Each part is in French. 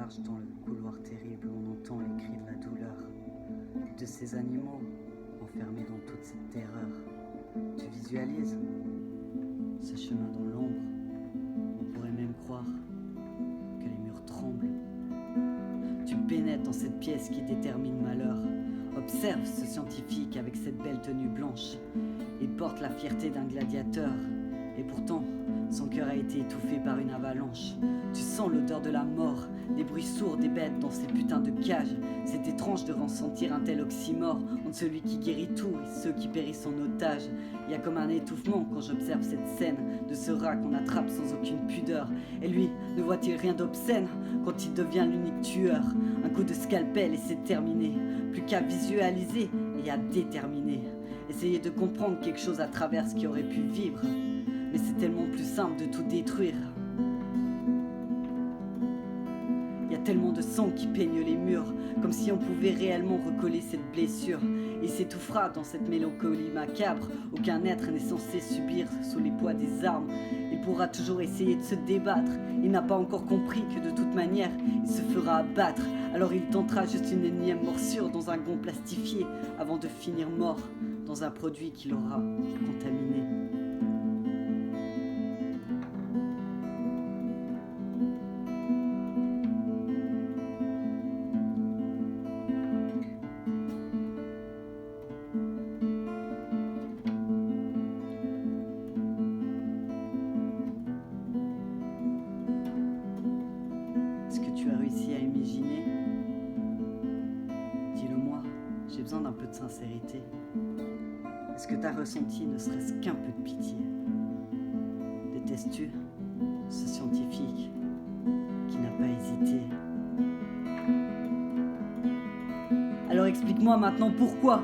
marche dans le couloir terrible, on entend les cris de la douleur de ces animaux enfermés dans toute cette terreur. Tu visualises ce chemin dans l'ombre. On pourrait même croire que les murs tremblent. Tu pénètres dans cette pièce qui détermine malheur. Observe ce scientifique avec cette belle tenue blanche. Il porte la fierté d'un gladiateur. Et pourtant, son cœur a été étouffé par une avalanche. Tu sens l'odeur de la mort, des bruits sourds des bêtes dans ces putains de cages. C'est étrange de ressentir un tel oxymore entre celui qui guérit tout et ceux qui périssent en otage. Il y a comme un étouffement quand j'observe cette scène de ce rat qu'on attrape sans aucune pudeur. Et lui, ne voit-il rien d'obscène quand il devient l'unique tueur? Un coup de scalpel et c'est terminé. Plus qu'à visualiser et à déterminer. Essayer de comprendre quelque chose à travers ce qui aurait pu vivre. Mais c'est tellement plus simple de tout détruire. Il y a tellement de sang qui peigne les murs, comme si on pouvait réellement recoller cette blessure. Il s'étouffera dans cette mélancolie macabre. Aucun être n'est censé subir sous les poids des armes. Il pourra toujours essayer de se débattre. Il n'a pas encore compris que de toute manière, il se fera abattre. Alors il tentera juste une énième morsure dans un gond plastifié avant de finir mort dans un produit qui l'aura contaminé. Est-ce que tu as réussi à imaginer? Dis-le-moi, j'ai besoin d'un peu de sincérité. Est-ce que tu as ressenti ne serait-ce qu'un peu de pitié? Détestes-tu ce scientifique qui n'a pas hésité? Alors explique-moi maintenant pourquoi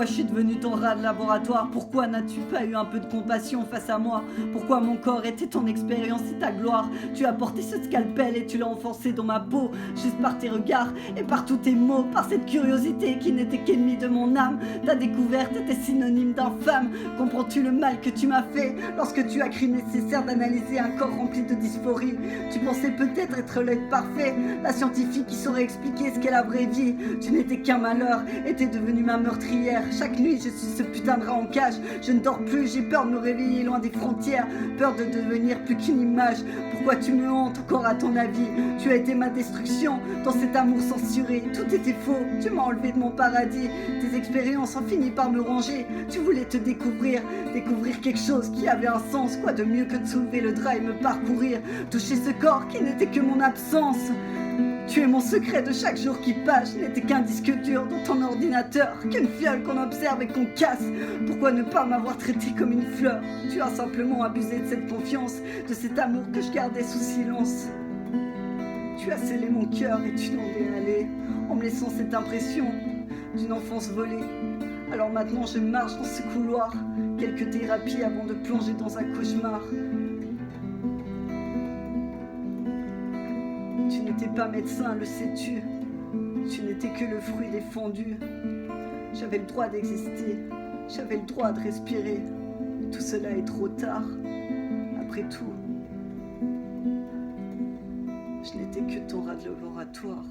je suis devenu ton rat de laboratoire? Pourquoi n'as-tu pas eu un peu de compassion face à moi? Pourquoi mon corps était ton expérience et ta gloire? Tu as porté ce scalpel et tu l'as enfoncé dans ma peau, juste par tes regards et par tous tes mots, par cette curiosité qui n'était qu'ennemie de mon âme. Ta découverte était synonyme d'infâme. Comprends-tu le mal que tu m'as fait lorsque tu as cru nécessaire d'analyser un corps rempli de dysphorie? Tu pensais peut-être être l'être parfait, la scientifique qui saurait expliquer ce qu'est la vraie vie. Tu n'étais qu'un malheur, était devenue ma meurtrière. Chaque nuit je suis ce putain de rat en cage. Je ne dors plus, j'ai peur de me réveiller loin des frontières, peur de devenir plus qu'une image. Pourquoi tu me hantes encore à ton avis? Tu as été ma destruction dans cet amour censuré. Tout était faux, tu m'as enlevé de mon paradis. Tes expériences ont fini par me ranger. Tu voulais te découvrir quelque chose qui avait un sens. Quoi de mieux que de soulever le drap et me parcourir, toucher ce corps qui n'était que mon absence. Tu es mon secret de chaque jour qui passe. Je n'étais qu'un disque dur dans ton ordinateur, qu'une fiole qu'on observe et qu'on casse. Pourquoi ne pas m'avoir traité comme une fleur? Tu as simplement abusé de cette confiance, de cet amour que je gardais sous silence. Tu as scellé mon cœur et tu t'en es allé, en me laissant cette impression d'une enfance volée. Alors maintenant je marche dans ce couloir, quelques thérapies avant de plonger dans un cauchemar. Tu n'étais pas médecin, le sais-tu? Tu n'étais que le fruit défendu. J'avais le droit d'exister, j'avais le droit de respirer. Tout cela est trop tard. Après tout, je n'étais que ton rat de laboratoire.